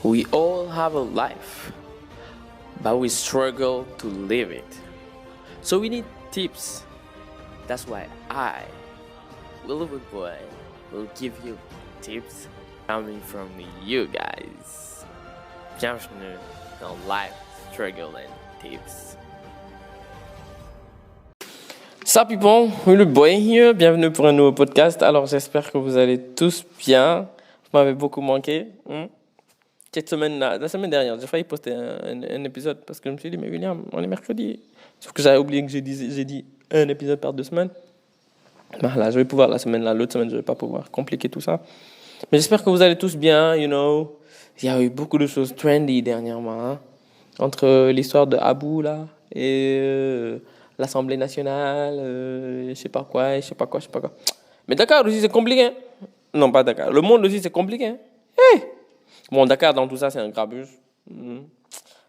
We all have a life, but we struggle to live it. So we need tips. That's why I, Willow Boy, will give you tips coming from you guys. Bienvenue dans Life Struggle and Tips. Sup people, Willow Boy here. Bienvenue pour un nouveau podcast. Alors j'espère que vous allez tous bien. Vous m'avez beaucoup manqué. Cette semaine-là, la semaine dernière, j'ai failli poster un épisode parce que je me suis dit, mais William, on est mercredi. Sauf que j'avais oublié que j'ai dit un épisode par 2 semaines. Bah, là, je vais pouvoir la semaine là, l'autre semaine, je vais pas pouvoir compliquer tout ça. Mais j'espère que vous allez tous bien, you know. Il y a eu beaucoup de choses trendy dernièrement, hein. Entre l'histoire de Abou, là, et l'Assemblée nationale, je sais pas quoi. Mais Dakar aussi, c'est compliqué. Non, pas Dakar. Le monde aussi, c'est compliqué. Hey! Bon, Dakar, dans tout ça, c'est un grabuge. I'm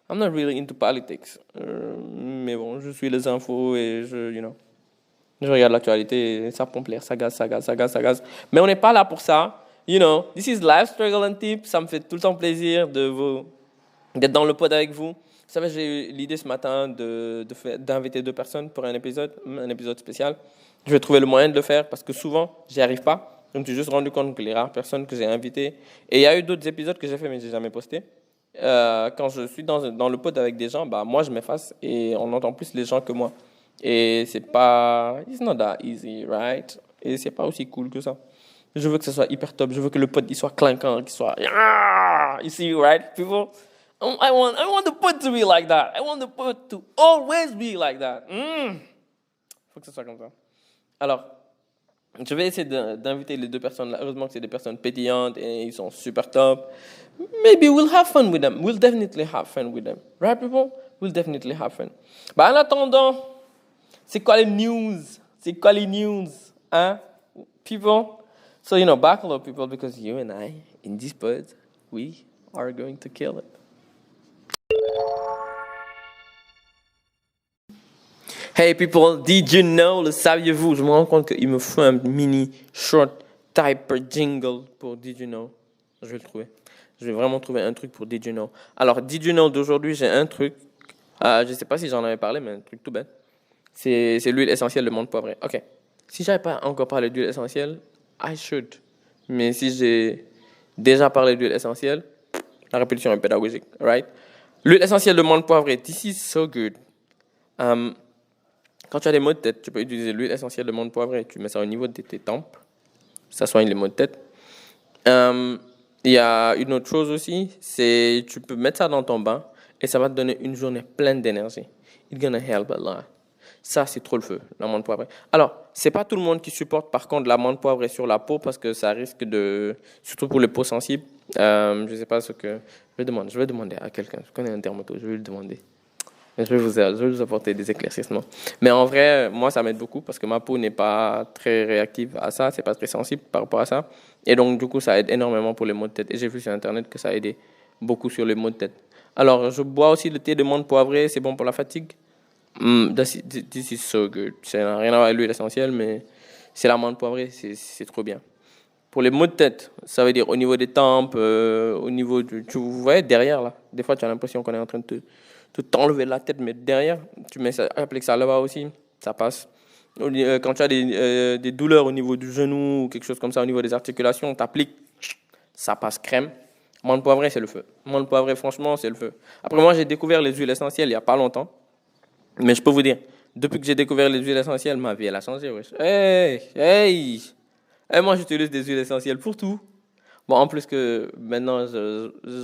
not really into politics. Mais bon, je suis les infos et je regarde l'actualité et ça peut me plaire, ça gaz. Mais on n'est pas là pour ça. You know, this is Life Struggle and Tips. Ça me fait tout le temps plaisir d'être dans le pod avec vous. Vous savez, j'ai eu l'idée ce matin d'inviter 2 personnes pour un épisode spécial. Je vais trouver le moyen de le faire parce que souvent, j'y arrive pas. Je me suis juste rendu compte que les rares personnes que j'ai invitées... Et il y a eu d'autres épisodes que j'ai fait mais je n'ai jamais posté. Quand je suis dans le pod avec des gens, bah, moi, je m'efface et on entend plus les gens que moi. Et c'est pas... It's not that easy, right? Et c'est pas aussi cool que ça. Je veux que ça soit hyper top. Je veux que le pod il soit clinquant, qu'il soit... You see, right, people? I want the pod to be like that. I want the pod to always be like that. Faut que ça soit comme ça. Alors... Je vais essayer d'inviter les 2 personnes là. Heureusement que c'est des personnes pétillantes et ils sont super top. Maybe we'll have fun with them. We'll definitely have fun with them. Right, people? We'll definitely have fun. Bah, en attendant, c'est quoi les news? Hein? People? So, buckle up, people, because you and I, in this pod, we are going to kill it. Hey people, did you know, le saviez-vous? Je me rends compte qu'il me faut un mini short type jingle pour Did you know? Je vais le trouver. Je vais vraiment trouver un truc pour Did you know. Alors, Did you know d'aujourd'hui, j'ai un truc. Je ne sais pas si j'en avais parlé, mais un truc tout bête. C'est l'huile essentielle de menthe poivrée. Ok. Si j'avais pas encore parlé d'huile essentielle, I should. Mais si j'ai déjà parlé d'huile essentielle, la répétition est pédagogique, right? L'huile essentielle de menthe poivrée, this is so good. Quand tu as des maux de tête, tu peux utiliser l'huile essentielle de menthe poivrée. Tu mets ça au niveau de tes tempes. Ça soigne les maux de tête. Il y a une autre chose aussi, c'est tu peux mettre ça dans ton bain et ça va te donner une journée pleine d'énergie. It's gonna help a lot. Ça, c'est trop le feu, la menthe poivrée. Alors, c'est pas tout le monde qui supporte par contre la menthe poivrée sur la peau parce que ça risque de... Surtout pour les peaux sensibles. Je sais pas ce que... Je vais demander à quelqu'un. Je connais un dermatologue, je vais lui demander. Je vais vous apporter des éclaircissements. Mais en vrai, moi, ça m'aide beaucoup parce que ma peau n'est pas très réactive à ça, c'est pas très sensible par rapport à ça. Et donc, du coup, ça aide énormément pour les maux de tête. Et j'ai vu sur Internet que ça aidait beaucoup sur les maux de tête. Alors, je bois aussi le thé de menthe poivrée, c'est bon pour la fatigue. This is so good. Ça n'a rien à voir avec l'huile essentielle, mais c'est la menthe poivrée, c'est trop bien. Pour les maux de tête, ça veut dire au niveau des tempes, au niveau du... Tu vois, derrière, là. Des fois, tu as l'impression qu'on est en train de t'enlever la tête, mais derrière, tu mets ça, applique ça là-bas aussi, ça passe. Quand tu as des douleurs au niveau du genou ou quelque chose comme ça, au niveau des articulations, tu appliques, ça passe crème. Menthe poivrée, c'est le feu. Menthe poivrée, franchement, c'est le feu. Après, moi, j'ai découvert les huiles essentielles il n'y a pas longtemps. Mais je peux vous dire, depuis que j'ai découvert les huiles essentielles, ma vie, elle a changé. Wesh. Hey! Et moi, j'utilise des huiles essentielles pour tout. Bon, en plus que maintenant,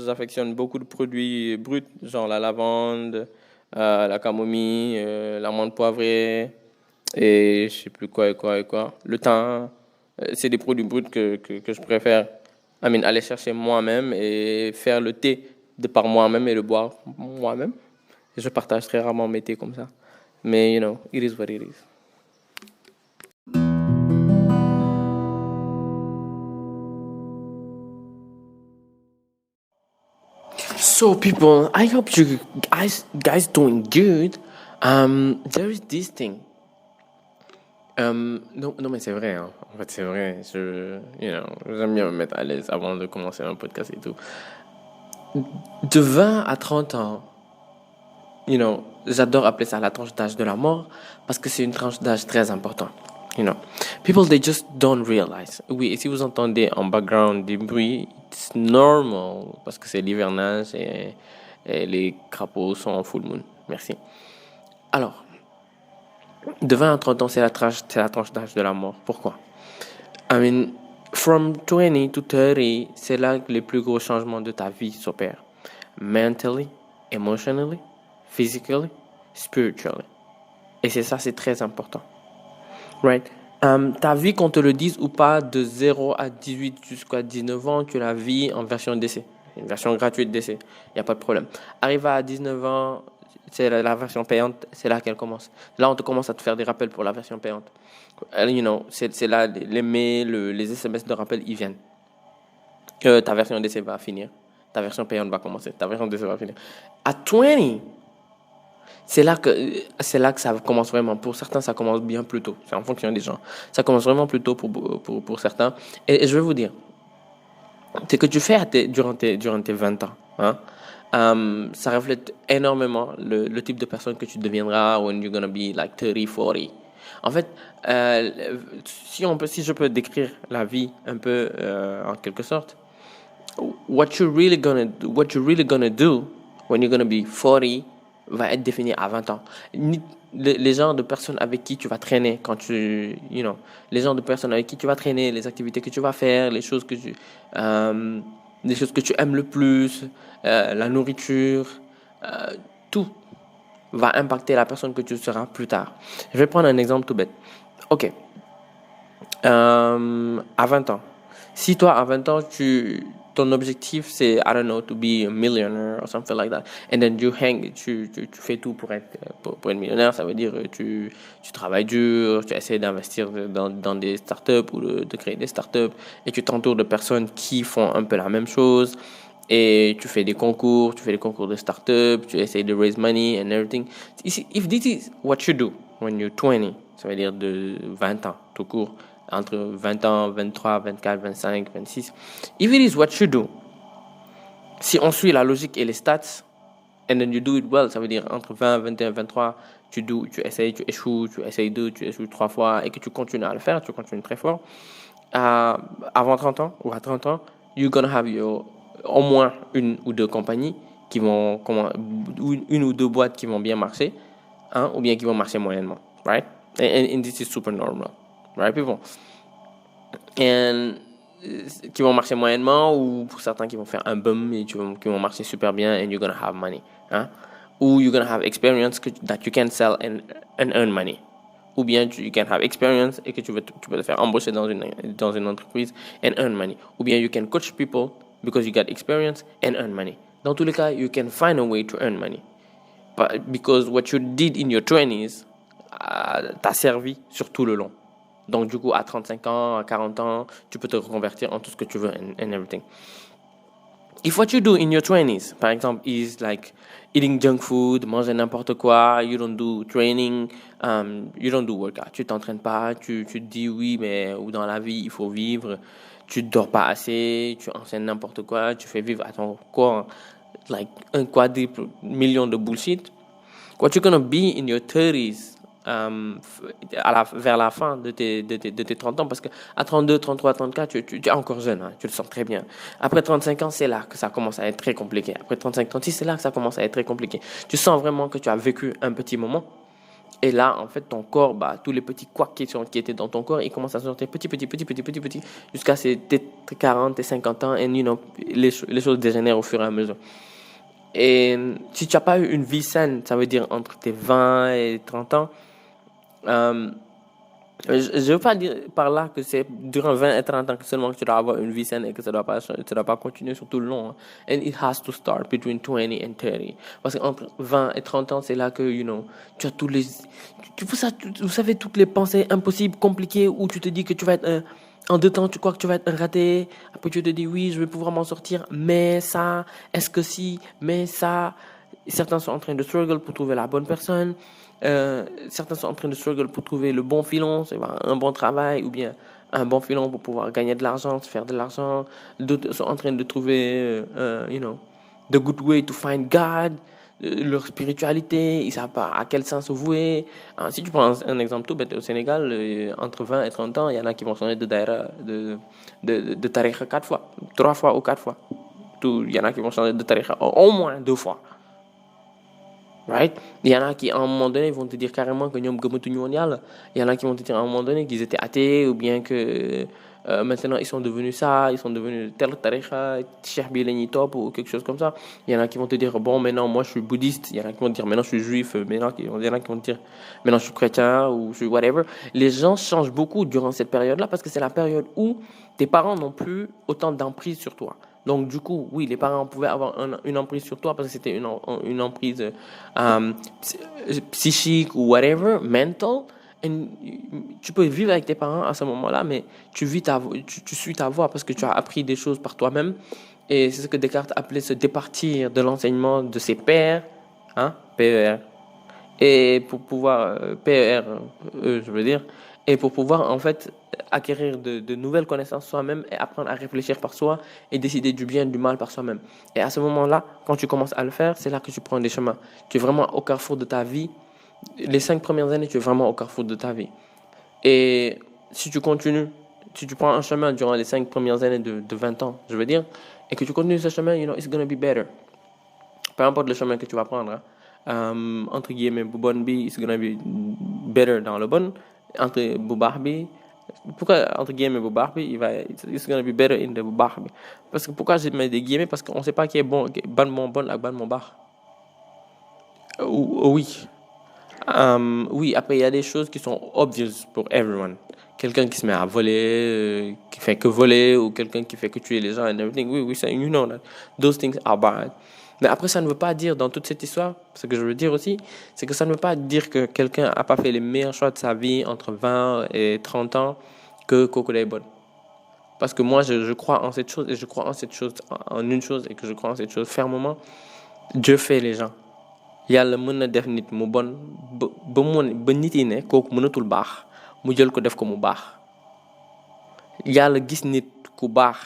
j'affectionne beaucoup de produits bruts, genre la lavande, la camomille, la menthe poivrée, et je sais plus quoi. Le thym, c'est des produits bruts que je préfère aller chercher moi-même et faire le thé de par moi-même et le boire moi-même. Et je partage très rarement mes thés comme ça. Mais, it is what it is. So people, I hope you guys doing good. There is this thing. Non, mais c'est vrai. Hein. En fait, c'est vrai. J'aime bien me mettre à l'aise avant de commencer un podcast et tout. De 20 à 30 ans, j'adore appeler ça la tranche d'âge de la mort parce que c'est une tranche d'âge très importante. People, they just don't realize. Oui, et si vous entendez en background des bruits, it's normal parce que c'est l'hivernage et les crapauds sont en full moon. Merci. Alors, de 20 à 30 ans, c'est la tranche d'âge de la mort. Pourquoi? I mean, from 20 to 30, c'est là que les plus gros changements de ta vie s'opèrent. Mentally, emotionally, physically, spiritually. Et c'est très important. Right? Ta vie, qu'on te le dise ou pas, de 0 à 18 jusqu'à 19 ans, tu la vis en version d'essai. Une version gratuite d'essai. Il n'y a pas de problème. Arrive à 19 ans, c'est la version payante, c'est là qu'elle commence. Là, on te commence à te faire des rappels pour la version payante. C'est là, les mails, les SMS de rappel, ils viennent. Ta version d'essai va finir. Ta version payante va commencer. Ta version d'essai va finir. À 20, c'est là que ça commence vraiment. Pour certains, ça commence bien plus tôt. C'est en fonction des gens. Ça commence vraiment plus tôt pour certains. Et je vais vous dire, ce que tu fais durant tes 20 ans, ça reflète énormément le type de personne que tu deviendras when you're gonna be like 30, 40. En fait, si je peux décrire la vie un peu en quelque sorte, what you're really gonna do when you're gonna be 40 va être défini à 20 ans. Les genres de personnes avec qui tu vas traîner les genres de personnes avec qui tu vas traîner, les activités que tu vas faire, les choses que tu aimes le plus, la nourriture, tout va impacter la personne que tu seras plus tard. Je vais prendre un exemple tout bête. Ok. À 20 ans. Si toi, à 20 ans, ton objectif, c'est, I don't know, to be a millionaire or something like that. And then tu fais tout pour être millionnaire. Ça veut dire, tu travailles dur, tu essaies d'investir dans des startups ou de créer des startups et tu t'entoures de personnes qui font un peu la même chose. Et tu fais des concours de startups, tu essaies de raise money and everything. If this is what you do when you're 20, ça veut dire de 20 ans, tout court, entre 20 ans, 23, 24, 25, 26. If it is what you do, si on suit la logique et les stats, and then you do it well, ça veut dire entre 20, 21, 23, tu essayes, tu échoues, tu essayes 2, tu échoues 3 fois, et que tu continues à le faire, tu continues très fort, avant 30 ans ou à 30 ans, you're gonna have au moins une ou deux compagnies une ou deux boîtes qui vont bien marcher, ou bien qui vont marcher moyennement, right? And this is super normal, right, people? And qui vont marcher moyennement, ou pour certains qui vont faire un boom et qui vont marcher super bien, and you're gonna have money, ou you're gonna have experience that you can sell and earn money. Ou bien you can have experience et que tu peux te faire embaucher dans une entreprise and earn money. Ou bien you can coach people because you got experience and earn money. Dans tous les cas, you can find a way to earn money. But because what you did in your 20s t'a servi sur tout le long. Donc du coup, à 35 ans, à 40 ans, tu peux te reconvertir en tout ce que tu veux and everything. If what you do in your 20s, par exemple, is like eating junk food, manger n'importe quoi, you don't do training, you don't do workout, tu t'entraînes pas, tu te dis oui, mais ou dans la vie, il faut vivre, tu dors pas assez, tu enseignes n'importe quoi, tu fais vivre à ton corps like un quadruple million de bullshit. What you're gonna be in your 30s, vers la fin de tes 30 ans, parce que à 32, 33, 34, tu es encore jeune, tu le sens très bien. Après 35 ans, c'est là que ça commence à être très compliqué. Après 35, 36, c'est là que ça commence à être très compliqué. Tu sens vraiment que tu as vécu un petit moment. Et là, en fait, ton corps, tous les petits couacs qui étaient dans ton corps, ils commencent à sortir petit, jusqu'à tes 40, tes 50 ans, et les choses dégénèrent au fur et à mesure. Et si tu n'as pas eu une vie saine, ça veut dire entre tes 20 et 30 ans, je ne veux pas dire par là que c'est durant 20 et 30 ans que seulement que tu dois avoir une vie saine et que ça doit pas continuer sur tout le long. And it has to start between 20 and 30. Parce qu'entre 20 et 30 ans, c'est là que, tu as vous savez, toutes les pensées impossibles, compliquées, où tu te dis que tu vas être en 2 temps, tu crois que tu vas être un raté. Après, tu te dis, oui, je vais pouvoir m'en sortir, mais ça, est-ce que si, mais ça. Certains sont en train de struggle pour trouver la bonne personne. Certains sont en train de struggle pour trouver le bon filon, c'est un bon travail, ou bien un bon filon pour pouvoir gagner de l'argent, se faire de l'argent. D'autres sont en train de trouver, the good way to find God, leur spiritualité, ils ne savent pas à quel sens se vouer. Si tu prends un exemple tout bête, au Sénégal, entre 20 et 30 ans, il y en a qui vont changer de daïra, de tariqa 4 fois, 3 fois ou 4 fois. Il y en a qui vont changer de tariqa au moins 2 fois. Right? Il y en a qui, à un moment donné, vont te dire carrément que ñoom gëmatuñu woon yàlla. Il y en a qui vont te dire à un moment donné qu'ils étaient athées ou bien que maintenant ils sont devenus ça, ils sont devenus tel tariqa, cheikh bi la ñuy topp ou quelque chose comme ça. Il y en a qui vont te dire bon maintenant moi je suis bouddhiste, il y en a qui vont te dire maintenant je suis juif, il y en a qui vont te dire maintenant je suis chrétien ou je suis whatever. Les gens changent beaucoup durant cette période-là parce que c'est la période où tes parents n'ont plus autant d'emprise sur toi. Donc, du coup, oui, les parents pouvaient avoir une emprise sur toi parce que c'était une emprise psychique ou whatever, mental. Et tu peux vivre avec tes parents à ce moment-là, mais tu suis ta voie parce que tu as appris des choses par toi-même. Et c'est ce que Descartes appelait se départir de l'enseignement de ses pairs, PER. Et pour pouvoir, PER, je veux dire, et pour pouvoir en fait acquérir de nouvelles connaissances soi-même et apprendre à réfléchir par soi et décider du bien et du mal par soi-même. Et à ce moment-là, quand tu commences à le faire, c'est là que tu prends des chemins. Tu es vraiment au carrefour de ta vie. Les 5 premières années, tu es vraiment au carrefour de ta vie. Et si tu continues, si tu prends un chemin durant les 5 premières années de 20 ans, je veux dire, et que tu continues ce chemin, it's gonna be better. Peu importe le chemin que tu vas prendre, entre guillemets, bu bon bi, it's gonna be better dans le bon. Entre bu baax bi, pourquoi entre guillemets bu baax bi, it's gonna be better in the bu baax bi. Parce que pourquoi je mets des guillemets, parce qu'on sait pas qui est bon, ban mon bon ak ban mon baax. Oui. Oui, après il y a des choses qui sont obvious pour everyone. Quelqu'un qui se met à voler, qui fait que voler, ou quelqu'un qui fait que tuer les gens and everything. Oui, ça, you know that those things are bad. Mais après, ça ne veut pas dire, dans toute cette histoire, ce que je veux dire aussi, c'est que ça ne veut pas dire que quelqu'un n'a pas fait les meilleurs choix de sa vie entre 20 et 30 ans que kooku day bon. Parce que moi, je crois en cette chose, et je crois en cette chose, en une chose, et que je crois en cette chose fermement. Dieu fait les gens. Yàlla mën na def nit mu bon ba nit yi ne kooku mënatul baax mu jël ko def ko mu baax. Yàlla gis nit ku baax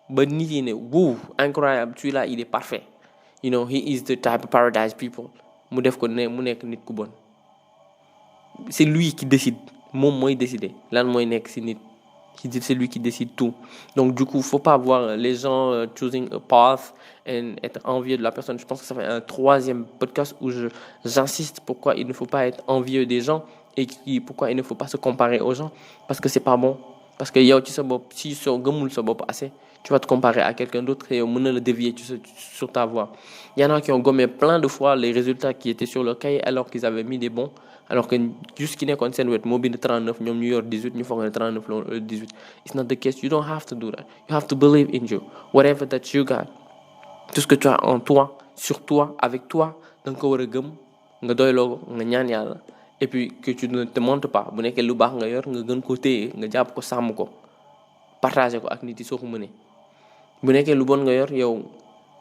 ba nit yi ne wouh incroyable, celui-là il est parfait. You know, he is the type of paradise people. Mu def ko ne mu nekk nit ku bon. C'est lui qui décide. Moom mooy décider lan mooy nekk ci nit. C'est lui qui décide tout. Donc du coup, faut pas voir les gens choosing a path et être envieux de la personne. Je pense que ça fait un 3e podcast où j'insiste pourquoi il ne faut pas être envieux des gens et pourquoi il ne faut pas se comparer aux gens, parce que c'est pas bon. Parce que yow ci sa bopp, si soo gëmul sa bopp assez, tu vas te comparer à quelqu'un d'autre et mën na le dévier sur ta voie. Il y en a qui ont gommé plein de fois les résultats qui étaient sur leur cahier alors qu'ils avaient mis des bons, alors que juste qui nekkoon seen wet moo bind 39 ñoom ñu yor 18 ñu foog ne 39 la 18. It's not the case. You don't have to do that. You have to believe in you. Whatever that you got, tout ce que tu as en toi, sur toi, avec toi, da nga ko war a gëm nga doyloo ko nga ñaan yàlla. Et puis que tu ne te montres pas. Bu nekkee lu baax nga yor nga gën ko téye nga jàpp ko sàmm ko partager ko ak nit yi soo ko mënee. Bu nekkee lu bon nga yor yow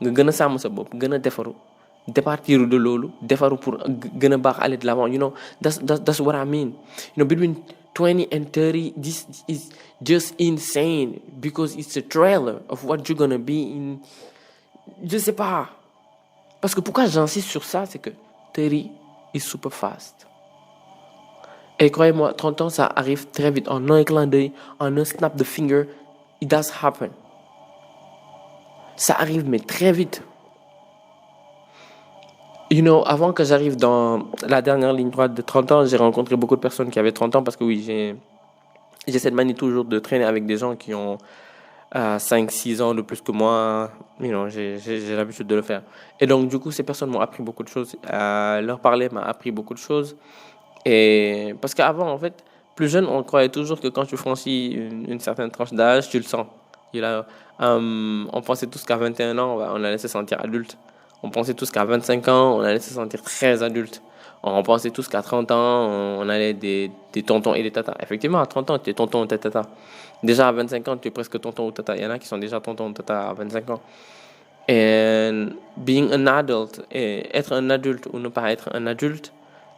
nga gën a sàmm sa bopp gën a defaru départir de loolu defaru pour gën a baax aller de l'avant. You know, that's what I mean. You know, between 20 and 30, this is just insane because it's a trailer of what you're gonna be in. Je sais pas. Parce que pourquoi j'insiste sur ça, c'est que 30 is super fast. Et croyez-moi, 30 ans, ça arrive très vite. En un clin d'œil, en un snap de finger, it does happen. Ça arrive, mais très vite. You know, avant que j'arrive dans la dernière ligne droite de 30 ans, j'ai rencontré beaucoup de personnes qui avaient 30 ans parce que oui, j'ai cette manie toujours de traîner avec des gens qui ont 5-6 ans de plus que moi. You know, j'ai l'habitude de le faire. Et donc, du coup, ces personnes m'ont appris beaucoup de choses. Leur parler m'a appris beaucoup de choses. Et parce qu'avant, en fait, plus jeune, on croyait toujours que quand tu franchis une certaine tranche d'âge, tu le sens. On pensait tous qu'à 21 ans, on allait se sentir adulte. On pensait tous qu'à 25 ans, on allait se sentir très adulte. On pensait tous qu'à 30 ans, on allait des tontons et des tatas. Effectivement, à 30 ans, tu es tonton ou tata. Déjà à 25 ans, tu es presque tonton ou tata. Il y en a qui sont déjà tonton ou tata à 25 ans. Et being an adult, et être un adulte ou ne pas être un adulte,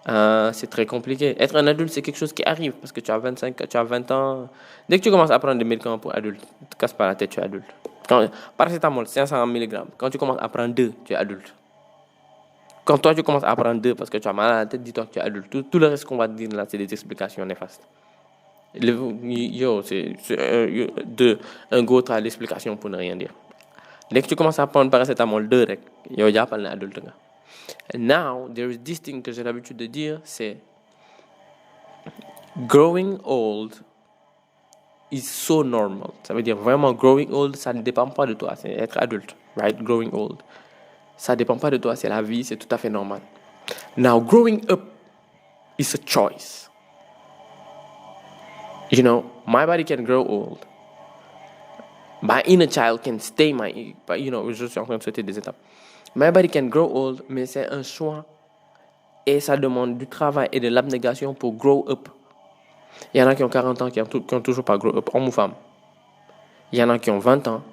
c'est très compliqué. Être un adulte, c'est quelque chose qui arrive parce que tu as 20 ans. Dès que tu commences à prendre des médicaments pour adultes, ne te casse pas la tête, tu es adulte. Paracétamol, 500 mg. Quand tu commences à prendre 2, tu es adulte. Quand toi, tu commences à prendre 2 parce que tu as mal à la tête, dis-toi que tu es adulte. Tout le reste qu'on va te dire là, c'est des explications néfastes. Un gros travail d'explication pour ne rien dire. Dès que tu commences à prendre paracétamol 2, yo, ya parle adulte. Now, there is this thing que j'ai l'habitude de dire, c'est growing old is so normal. Ça veut dire vraiment growing old, ça ne dépend pas de toi, c'est être adulte, right? Growing old. Ça ne dépend pas de toi, c'est la vie, c'est tout à fait normal. Now, growing up is a choice. You know, my body can grow old. My inner child can stay je suis en train de sauter des étapes. My body can grow old, mais c'est un choix. Et ça demande du travail et de l'abnégation pour grow up. Il y en a qui ont 40 ans, qui ont toujours pas grow up, homme ou femme. Il y en a qui ont 20 ans.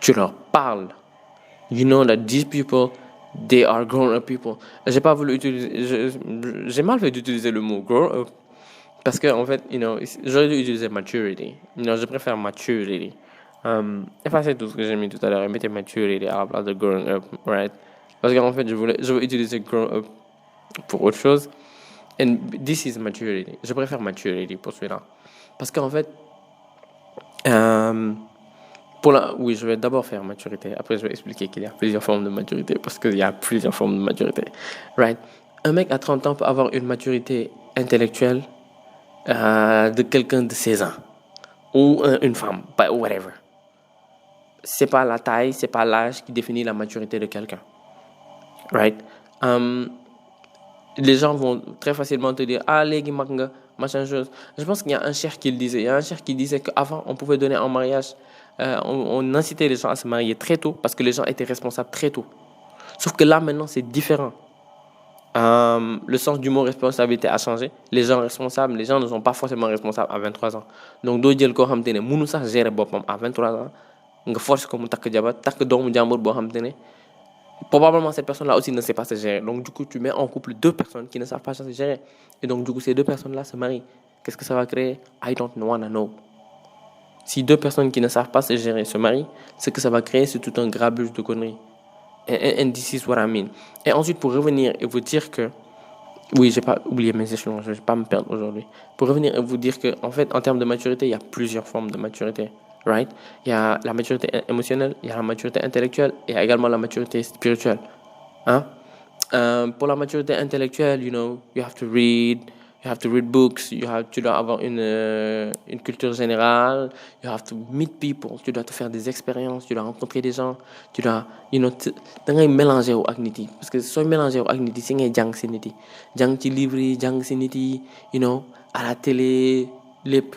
Tu leur parles. You know that these people, they are grown up people. J'ai mal fait d'utiliser le mot grow up. Parce que, en fait, j'aurais dû utiliser maturity. Je préfère maturity. Effacez tout ce que j'ai mis tout à l'heure et mettez maturity à la place de growing up, right? Parce qu'en fait, je veux utiliser grow up pour autre chose. And this is maturity. Je préfère maturity pour celui-là. Parce qu'en fait, oui, je vais d'abord faire maturité. Après, je vais expliquer qu'il y a plusieurs formes de maturité. Parce qu'il y a plusieurs formes de maturité. Right? Un mec à 30 ans peut avoir une maturité intellectuelle de quelqu'un de 16 ans. Ou une femme, whatever. C'est pas la taille, c'est pas l'âge qui définit la maturité de quelqu'un. Right? Les gens vont très facilement te dire légui mag nga, machin chose. Je pense qu'il y a un cheikh qui le disait. Il y a un cheikh qui disait qu'avant, on pouvait donner en mariage, on incitait les gens à se marier très tôt parce que les gens étaient responsables très tôt. Sauf que là, maintenant, c'est différent. Le sens du mot responsabilité a changé. Les gens responsables, les gens ne sont pas forcément responsables à 23 ans. Donc, doo jël koo xamante ne mënu sax gérer boppam à 23 ans nga force ko mu takk jabar takk doomu jàmbur boo xamante ne probablement cette personne-là aussi ne sait pas se gérer. Donc, du coup, tu mets en couple deux personnes qui ne savent pas se gérer. Et donc, du coup, ces deux personnes-là se marient. Qu'est-ce que ça va créer? I don't wanna know. Si deux personnes qui ne savent pas se gérer se marient, ce que ça va créer, c'est tout un grabuge de conneries. And this is what I mean. Et ensuite, pour revenir et vous dire que... Oui, j'ai pas oublié mes échelons, je vais pas me perdre aujourd'hui. Pour revenir et vous dire que, en fait, en termes de maturité, il y a plusieurs formes de maturité. Right? Il y a la maturité émotionnelle, il y a la maturité intellectuelle, et il y a également la maturité spirituelle. Hein? Pour la maturité intellectuelle, you have to read books, tu dois avoir une culture générale, you have to meet people, tu dois te faire des expériences, tu dois rencontrer des gens, tu dois, da ngay mélanger wu ak nit yi parce que sooy mélanger wu ak nit yi si ngay jàng si nit yi jàng ci livre yi jàng si nit yi, à la télé, lépp.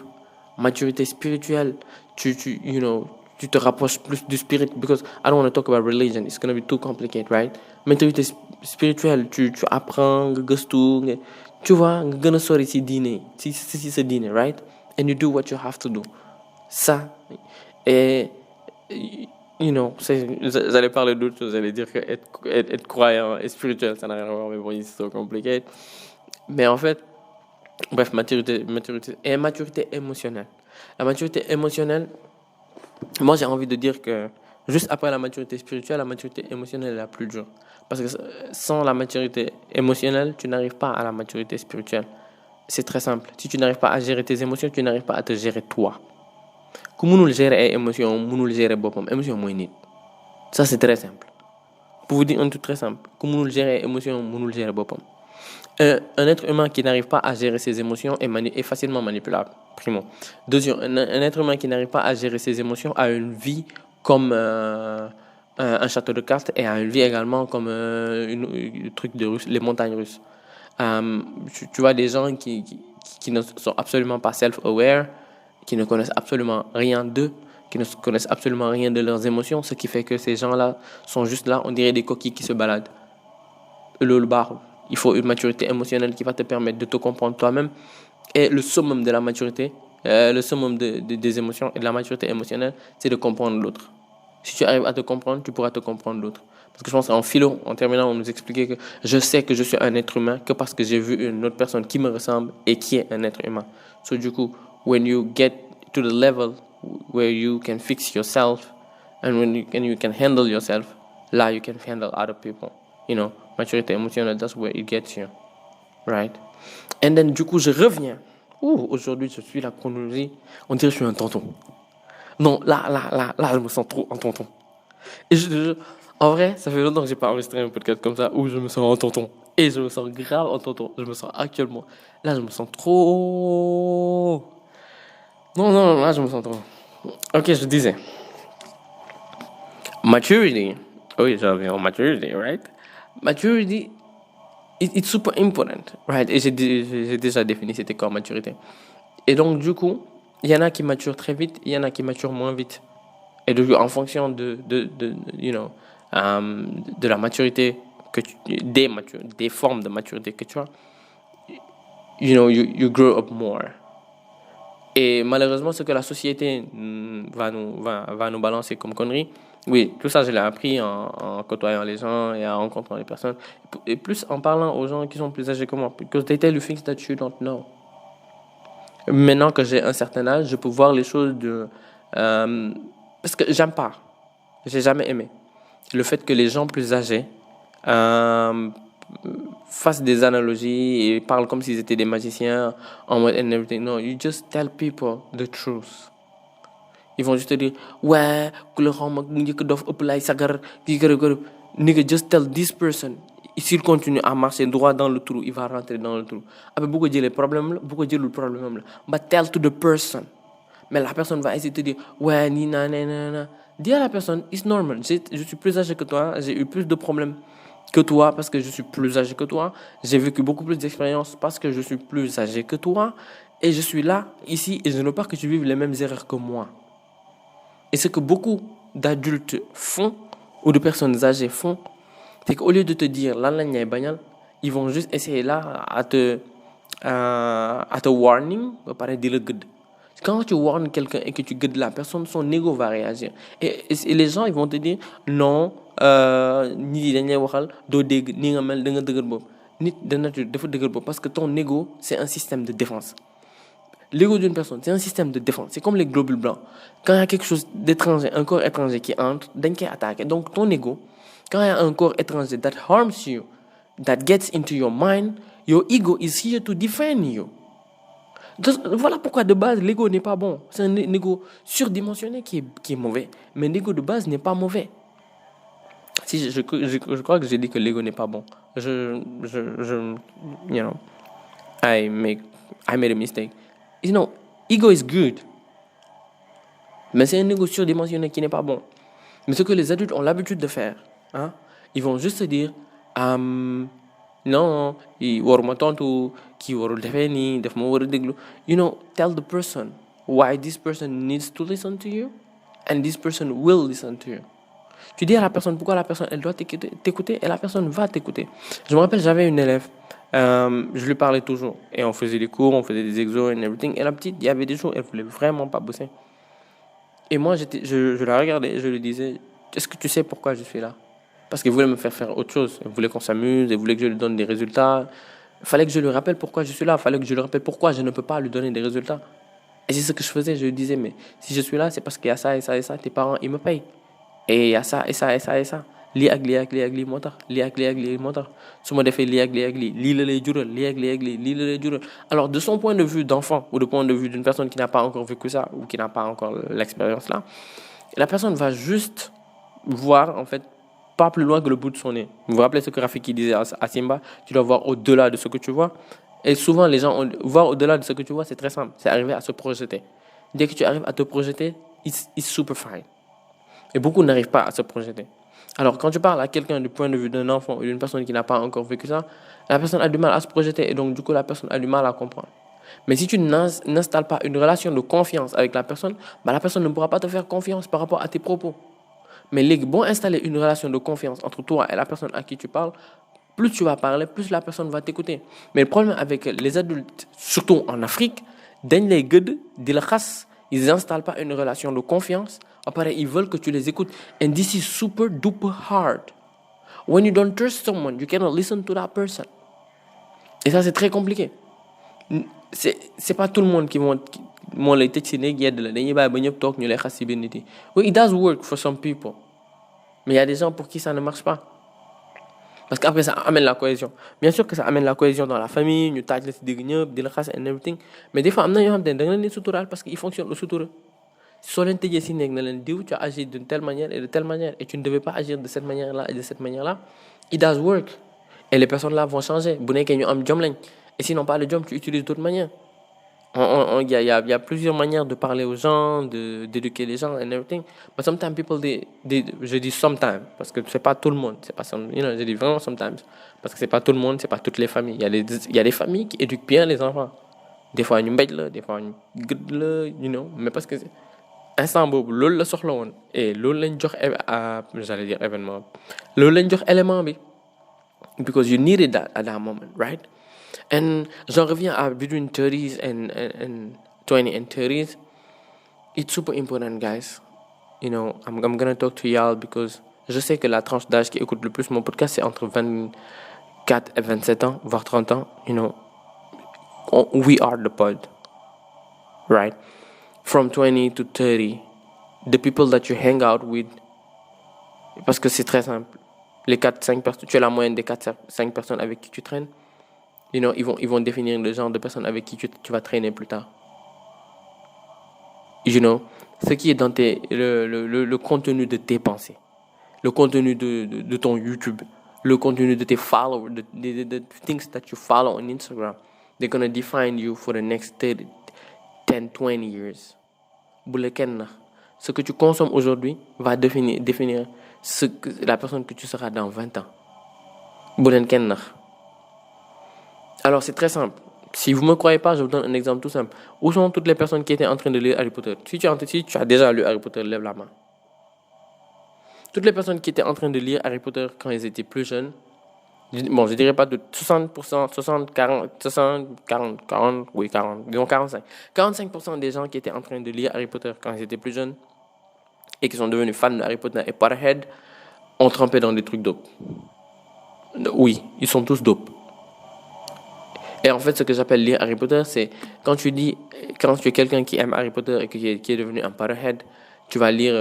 Maturité spirituelle, tu te rapproches plus du spirit, because I don't want to talk about religion, it's going to be too complicated, right? Maturité spirituelle, tu apprends nga gëstu, tu vois, nga gën a sori si diine, si sa diine, right? And you do what you have to do. Ça, et j'allais parler d'autre chose, j'allais dire que être croyant et spirituel, ça n'a rien à voir, mais bon, c'est so complicated. Mais en fait, bref, maturité et maturité émotionnelle. La maturité émotionnelle, moi j'ai envie de dire que juste après la maturité spirituelle, la maturité émotionnelle est la plus dure. Parce que sans la maturité émotionnelle, tu n'arrives pas à la maturité spirituelle. C'est très simple. Si tu n'arrives pas à gérer tes émotions, tu n'arrives pas à te gérer toi. Ku mënul gérer ay émotions, mënul gérer boppam. Émotion mooy nit. Ça c'est très simple. Pour vous dire un truc très simple. Ku mënul gérer émotions, mënul gérer boppam. Un être humain qui n'arrive pas à gérer ses émotions est facilement manipulable, primo. Deuxième, un être humain qui n'arrive pas à gérer ses émotions a une vie comme un château de cartes et a une vie également comme le truc de les montagnes russes. Tu vois des gens qui ne sont absolument pas self-aware, qui ne connaissent absolument rien d'eux, qui ne connaissent absolument rien de leurs émotions, ce qui fait que ces gens-là sont juste là, on dirait des coquilles qui se baladent. Le bar. Il faut une maturité émotionnelle qui va te permettre de te comprendre toi-même. Et le summum de la maturité, le summum des émotions et de la maturité émotionnelle, c'est de comprendre l'autre. Si tu arrives à te comprendre, tu pourras te comprendre l'autre. Parce que je pense qu'en philo, en terminant, on nous expliquait que je sais que je suis un être humain que parce que j'ai vu une autre personne qui me ressemble et qui est un être humain. So du coup, when you get to the level where you can fix yourself, and when you can handle yourself, là, you can handle other people. Maturité émotionnelle, that's where it gets you. Right? And then, du coup, je reviens. Aujourd'hui, je suis la chronologie. On dirait que je suis un tonton. Non, là, je me sens trop un tonton. Et en vrai, ça fait longtemps que j'ai pas enregistré un podcast comme ça où je me sens en tonton. Et je me sens grave en tonton. Je me sens actuellement. Là, je me sens trop. Non, là, je me sens trop. Ok, je disais. Maturity. Oui, je reviens en maturity, right? Maturity, it's super important, right? Et j'ai déjà défini c'était quoi maturité. Et donc, du coup, il y en a qui maturent très vite, il y en a qui maturent moins vite. Et donc, en fonction de la maturité des formes de maturité que tu as, you grow up more. Et malheureusement, ce que la société va nous balancer comme conneries, oui, tout ça, je l'ai appris en côtoyant les gens et en rencontrant les personnes. Et plus en parlant aux gens qui sont plus âgés que moi. Because they tell you things that you don't know. Maintenant que j'ai un certain âge, je peux voir les choses parce que j'aime pas. J'ai jamais aimé le fait que les gens plus âgés fassent des analogies et parlent comme s'ils étaient des magiciens en mode and everything. No, you just tell people the truth. Ils vont juste te dire ouais, nigga, just tell this person. S'il continue à marcher droit dans le trou, il va rentrer dans le trou. Après, beaucoup de problèmes, but tell to the person. Mais la personne va essayer de te dire ouais, dis à la personne, it's normal. Je suis plus âgé que toi, j'ai eu plus de problèmes que toi parce que je suis plus âgé que toi. J'ai vécu beaucoup plus d'expériences parce que je suis plus âgé que toi. Et je suis là, ici, et je ne veux pas que tu vives les mêmes erreurs que moi. Et ce que beaucoup d'adultes font, ou de personnes âgées font, c'est qu'au lieu de te dire ils vont juste essayer là à te warning, pareil, dire le good. Quand tu warnes quelqu'un et que tu guides la personne, son ego va réagir. Et les gens, ils vont te dire non, parce que ton ego, c'est un système de défense. L'ego d'une personne, c'est un système de défense. C'est comme les globules blancs. Quand il y a quelque chose d'étranger, un corps étranger qui entre, d'un qui attaque. Donc ton ego, quand il y a un corps étranger that harms you, that gets into your mind, your ego is here to defend you. Donc, voilà pourquoi de base l'ego n'est pas bon. C'est un ego surdimensionné qui est mauvais. Mais l'ego de base n'est pas mauvais. Si je crois que j'ai dit que l'ego n'est pas bon. I made a mistake. Ego is good. Mais c'est un ego surdimensionné qui n'est pas bon. Mais ce que les adultes ont l'habitude de faire, ils vont juste se dire non, tell the person why this person needs to listen to you and this person will listen to you. Tu dis à la personne pourquoi la personne elle doit t'écouter et la personne va t'écouter. Je me rappelle, j'avais une élève, je lui parlais toujours et on faisait des cours, on faisait des exos and everything. Et la petite, il y avait des jours, elle voulait vraiment pas bosser. Et moi, je la regardais et je lui disais, est-ce que tu sais pourquoi je suis là? Parce qu'elle voulait me faire autre chose. Elle voulait qu'on s'amuse, elle voulait que je lui donne des résultats. Il fallait que je lui rappelle pourquoi je suis là. Il fallait que je lui rappelle pourquoi je ne peux pas lui donner des résultats. Et c'est ce que je faisais. Je lui disais, mais si je suis là, c'est parce qu'il y a ça et ça et ça. Tes parents, ils me payent. Et il y a ça et ça et ça et ça. Lii ak lii ak lii ak lii moo tax lii ak lii ak lii moo tax su ma defee lii ak lii ak lii lii la lay jural lii ak lii ak lii lii la lay jural. Alors de son point de vue d'enfant ou de point de vue d'une personne qui n'a pas encore vécu ça ou qui n'a pas encore l'expérience là, la personne va juste voir en fait pas plus loin que le bout de son nez. Vous vous rappelez ce que Rafiki disait à Simba, tu dois voir au-delà de ce que tu vois. Et souvent les gens voir au-delà de ce que tu vois, c'est très simple, c'est arriver à se projeter. Dès que tu arrives à te projeter, it's super fine. Et beaucoup n'arrivent pas à se projeter. Alors, quand tu parles à quelqu'un du point de vue d'un enfant ou d'une personne qui n'a pas encore vécu ça, la personne a du mal à se projeter et donc, du coup, la personne a du mal à comprendre. Mais si tu n'installes pas une relation de confiance avec la personne ne pourra pas te faire confiance par rapport à tes propos. Mais les bon installer une relation de confiance entre toi et la personne à qui tu parles, plus tu vas parler, plus la personne va t'écouter. Mais le problème avec les adultes, surtout en Afrique, ils n'installent pas une relation de confiance. Après, ils veulent que tu les écoutes. And this is super duper hard. When you don't trust someone, you cannot listen to that person. Et ça, c'est très compliqué. c'est pas tout le monde qui moo lay tëj si néeg yedd la dañuy bàyyi ba ñëpp toog ñu lay xas si biir nit yi. Oui, it does work for some people. Mais il y a des gens pour qui ça ne marche pas. Parce qu'après, ça amène la cohésion. Bien sûr que ça amène la cohésion dans la famille, ñu taaj la si digg ñëpp, di la xas and everything. Mais des fois, am na ñoo xam te ne da nga leen di suturaal parce qu'ils fonctionnent au sutura. Soo leen tëjee si néeg na leen diw, tu as agi d'une telle manière et de telle manière et tu ne devais pas agir de cette manière-là et de cette manière-là. It does work. Et les personnes-là vont changer. Bu nekkee ñu am jom lañ. Et s'ils n'ont pas de jom, tu utilises d'autres manières. Il y a plusieurs manières de parler aux gens, d'éduquer les gens and everything. But sometimes people, je dis sometimes, parce que c'est pas tout le monde. C'est pas, je dis vraiment sometimes. Parce que c'est pas tout le monde, c'est pas toutes les familles. Il y a des familles qui éduquent bien les enfants. Des fois, ñu mbéj la, des fois, ñu gëdd la, mais parce que instant boobu loolu la soxla woon. Et loolu lañ jox, j'allais dire événement. Loolu lañ jox élément bi. Because you needed that at that moment, right? And j'en reviens à between 30s and 20 and 30s. It's super important, guys. I'm gonna talk to y'all because je sais que la tranche d'âge qui écoute le plus mon podcast, c'est entre 24 et 27 ans, voire 30 ans. We are the pod, right? From 20 to 30, the people that you hang out with, parce que c'est très simple. Les 4-5 personnes, tu es la moyenne des 4-5 personnes avec qui tu traînes. Ils vont définir le genre de personnes avec qui tu vas traîner plus tard. Ce qui est dans le contenu de tes pensées, le contenu de ton YouTube, le contenu de tes followers, the things that you follow on Instagram, they're gonna define you for the next 10, 20 years. Ce que tu consommes aujourd'hui va définir la personne que tu seras dans 20 ans. Alors, c'est très simple. Si vous ne me croyez pas, je vous donne un exemple tout simple. Où sont toutes les personnes qui étaient en train de lire Harry Potter? Si tu as déjà lu Harry Potter, lève la main. Toutes les personnes qui étaient en train de lire Harry Potter quand ils étaient plus jeunes, bon, je dirais pas de 60%, 60, 40, 60, 40, oui, 40, disons 45. 45% des gens qui étaient en train de lire Harry Potter quand ils étaient plus jeunes et qui sont devenus fans de Harry Potter et Potterhead ont trempé dans des trucs dope. Oui, ils sont tous dope. Et en fait, ce que j'appelle lire Harry Potter, c'est quand tu es quelqu'un qui aime Harry Potter et qui est devenu un Potterhead, tu vas lire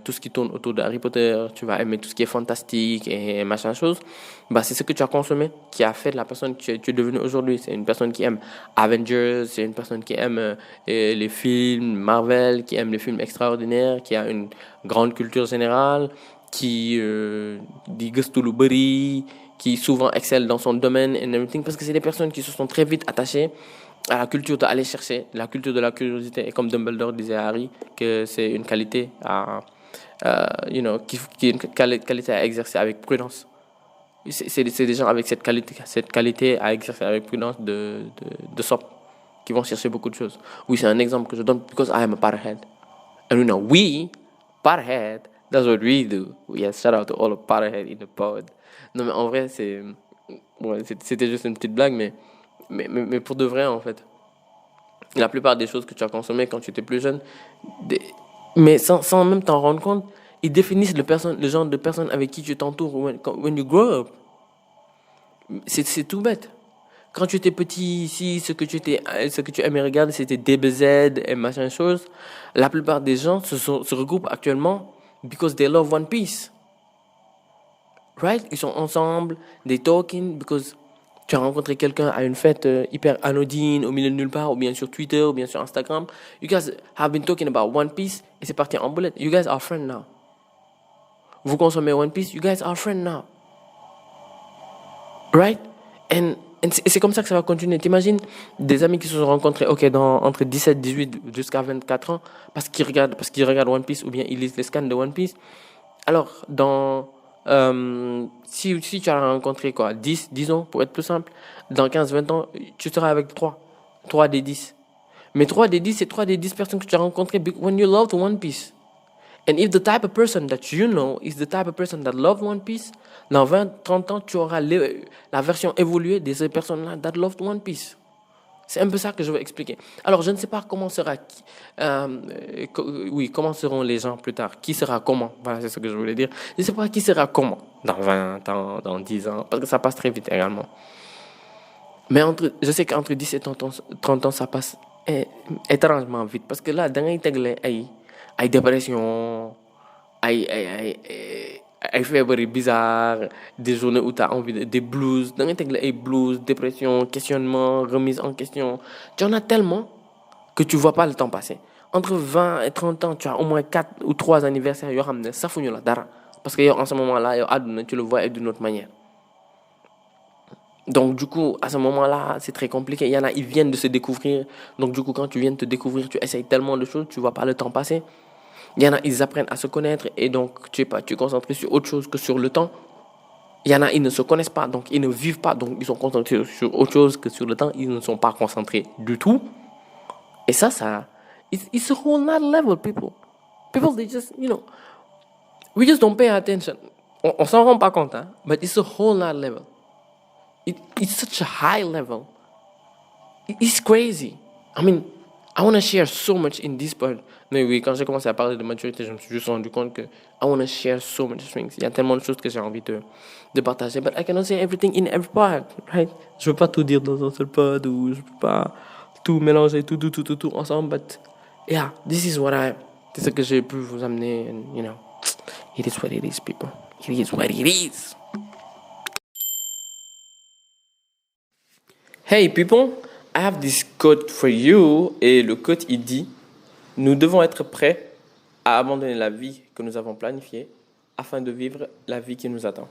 tout ce qui tourne autour de Harry Potter, tu vas aimer tout ce qui est fantastique et machin chose. C'est ce que tu as consommé qui a fait de la personne que tu es devenu aujourd'hui. C'est une personne qui aime Avengers, c'est une personne qui aime les films Marvel, qui aime les films extraordinaires, qui a une grande culture générale, qui dit gëstu lu bari, qui souvent excelle dans son domaine and everything, parce que c'est des personnes qui se sont très vite attachées à la culture d'aller chercher, la culture de la curiosité. Et comme Dumbledore disait à Harry, que c'est une qualité qui est une qualité à exercer avec prudence. C'est des gens avec cette qualité à exercer avec prudence de SOP, qui vont chercher beaucoup de choses. Oui, c'est un exemple que je donne, because I am a Potterhead. And Potterhead, that's what we do. Yes, shout out to all of Potterhead in the pod. Non, mais en vrai, c'était juste une petite blague, mais pour de vrai, en fait, la plupart des choses que tu as consommées quand tu étais plus jeune, mais sans même t'en rendre compte, ils définissent le genre de personne avec qui tu t'entoures when you grow up. C'est tout bête. Quand tu étais petit, ici, ce que tu aimais regarder, c'était DBZ et machin chose. La plupart des gens se regroupent actuellement because they love One Piece. Right? Ils sont ensemble, they talking because tu as rencontré quelqu'un à une fête hyper anodine au milieu de nulle part, ou bien sur Twitter, ou bien sur Instagram. You guys have been talking about One Piece et c'est parti en boulette. You guys are friends now. Vous consommez One Piece, you guys are friends now. Right? And c'est comme ça que ça va continuer. T'imagines des amis qui se sont rencontrés entre 17, 18 jusqu'à 24 ans parce qu'ils regardent One Piece ou bien ils lisent les scans de One Piece. Alors, si tu as rencontré 10 ans, pour être plus simple, dans 15-20 ans, tu seras avec 3 des 10. Mais 3 des 10, c'est 3 des 10 personnes que tu as rencontrées when you loved One Piece. And if the type of person that you know is the type of person that love One Piece, dans 20-30 ans, tu auras la version évoluée de ces personnes-là that loved One Piece. C'est un peu ça que je veux expliquer. Alors, je ne sais pas comment comment seront les gens plus tard. Qui sera comment? Voilà, c'est ce que je voulais dire. Je ne sais pas qui sera comment dans 20 ans, dans 10 ans, parce que ça passe très vite également. Mais je sais qu'entre 10 et 30 ans, ça passe étrangement vite. Parce que là, dans les télé, ay dépression, ay feebar bizarre, des journées où tu as envie des blues. Dans les télé, ay blues, dépression, questionnement, remise en question. Tu en as tellement que tu vois pas le temps passer. Entre 20 et 30 ans, tu as au moins 4 ou 3 anniversaires. Yo xamne safuñu la dara. Parce que en ce moment-là, yo aduna, tu le vois d'une autre manière. Donc, du coup, à ce moment-là, c'est très compliqué. Il y en a, ils viennent de se découvrir. Donc, du coup, quand tu viens de te découvrir, tu essayes tellement de choses, tu vois pas le temps passer. Il y en a, ils apprennent à se connaître et donc, tu es concentré sur autre chose que sur le temps. Il y en a, ils ne se connaissent pas, donc ils ne vivent pas, donc ils sont concentrés sur autre chose que sur le temps. Ils ne sont pas concentrés du tout. Et it's a whole nother level, people. People, they just, we just don't pay attention. On s'en rend pas compte, hein, but it's a whole nother level. It's such a high level. It's crazy. I mean, I want to share so much in this part. Mais oui, quand j'ai commencé à parler de maturité, je me suis juste rendu compte que I want to share so much things. Il y a tellement de choses que j'ai envie de partager. But I cannot say everything in every part, right? Je veux pas tout dire dans un seul pod ou je peux pas tout mélanger, tout ensemble. But yeah, this is what c'est ce que j'ai pu vous amener. And, it is what it is, people. It is what it is. Hey people, I have this quote for you. Et le quote, il dit: nous devons être prêts à abandonner la vie que nous avons planifiée afin de vivre la vie qui nous attend.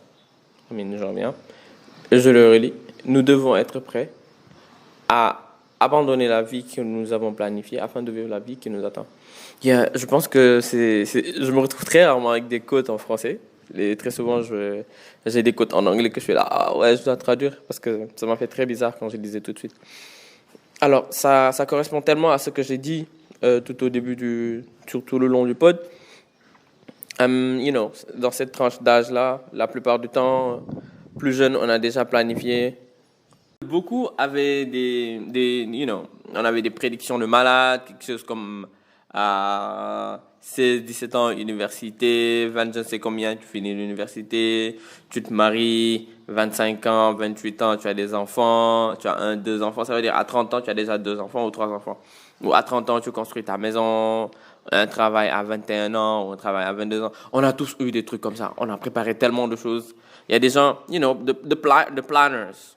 Je reviens. Je le relis. Nous devons être prêts à abandonner la vie que nous avons planifiée afin de vivre la vie qui nous attend. Je pense que je me retrouve très rarement avec des quotes en français. Très souvent, j'ai des quotes en anglais que je fais là, ah ouais, je dois traduire parce que ça m'a fait très bizarre quand je lisais tout de suite. Alors, ça correspond tellement à ce que j'ai dit tout au début sur tout le long du pod. Dans cette tranche d'âge-là, la plupart du temps, plus jeune, on a déjà planifié. Beaucoup avaient on avait des prédictions de malades, quelque chose comme à 16, 17 ans, université, 20, je ne sais combien, tu finis l'université, tu te maries, 25 ans, 28 ans, tu as des enfants, tu as 1, 2 enfants, ça veut dire à 30 ans, tu as déjà 2 enfants ou 3 enfants. Ou à 30 ans, tu construis ta maison, un travail à 21 ans ou un travail à 22 ans. On a tous eu des trucs comme ça. On a préparé tellement de choses. Il y a des gens, the planners.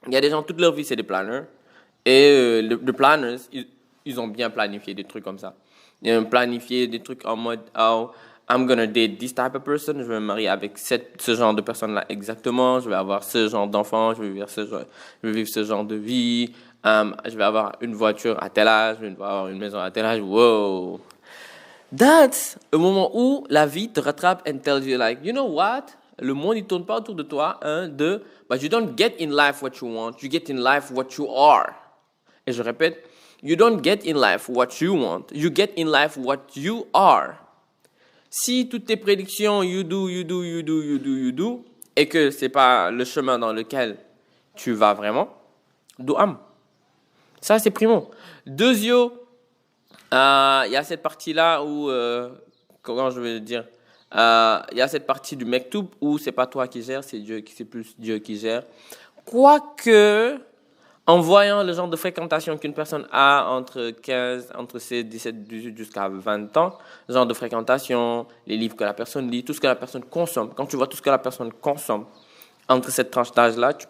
Il y a des gens, toute leur vie, c'est des planners. Et les planners, ils ont bien planifié des trucs comme ça. Ils ont planifié des trucs en mode, oh, I'm gonna date this type of person. Je vais me marier avec ce genre de personne-là exactement. Je vais avoir ce genre d'enfant. Je vais vivre ce genre de vie. Je vais avoir une voiture à tel âge. Je vais avoir une maison à tel âge. Wow. That's le moment où la vie te rattrape and tells you like, you know what? Le monde, il tourne pas autour de toi. 1, 2. But you don't get in life what you want. You get in life what you are. Et je répète, you don't get in life what you want. You get in life what you are. Si toutes tes prédictions, you do, et que c'est pas le chemin dans lequel tu vas vraiment, do am. Ça, c'est primo. Deuxièmement, il y a cette partie-là où, comment je vais le dire, il y a cette partie du mektoub où c'est pas toi qui gères, c'est plus Dieu qui gère. Quoique, en voyant le genre de fréquentation qu'une personne a entre 16, 17, 18 jusqu'à 20 ans, le genre de fréquentation, les livres que la personne lit, tout ce que la personne consomme, quand tu vois tout ce que la personne consomme entre cette tranche d'âge-là, tu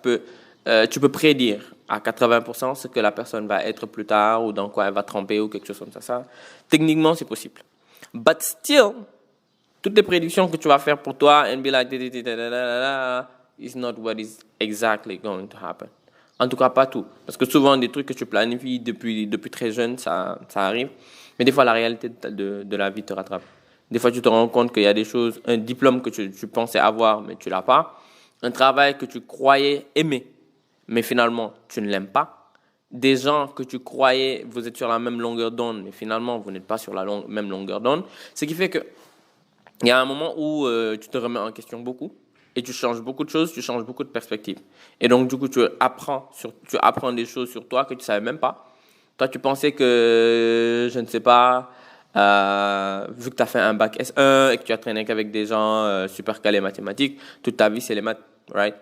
peux prédire à 80% ce que la personne va être plus tard ou dans quoi elle va tremper ou quelque chose comme ça. Techniquement, c'est possible. But still, toutes les prédictions que tu vas faire pour toi and be like, is not what is exactly going to happen. En tout cas, pas tout. Parce que souvent, des trucs que tu planifies depuis très jeune, ça arrive. Mais des fois, la réalité de la vie te rattrape. Des fois, tu te rends compte qu'il y a des choses, un diplôme que tu pensais avoir, mais tu l'as pas. Un travail que tu croyais aimer, mais finalement, tu ne l'aimes pas. Des gens que tu croyais, vous êtes sur la même longueur d'onde, mais finalement, vous n'êtes pas sur la même longueur d'onde. Ce qui fait que il y a un moment où tu te remets en question beaucoup et tu changes beaucoup de choses, tu changes beaucoup de perspectives. Et donc, du coup, tu apprends des choses sur toi que tu ne savais même pas. Toi, tu pensais que, je ne sais pas, vu que tu as fait un bac S1 et que tu as traîné qu'avec des gens super calés mathématiques, toute ta vie, c'est les maths, right?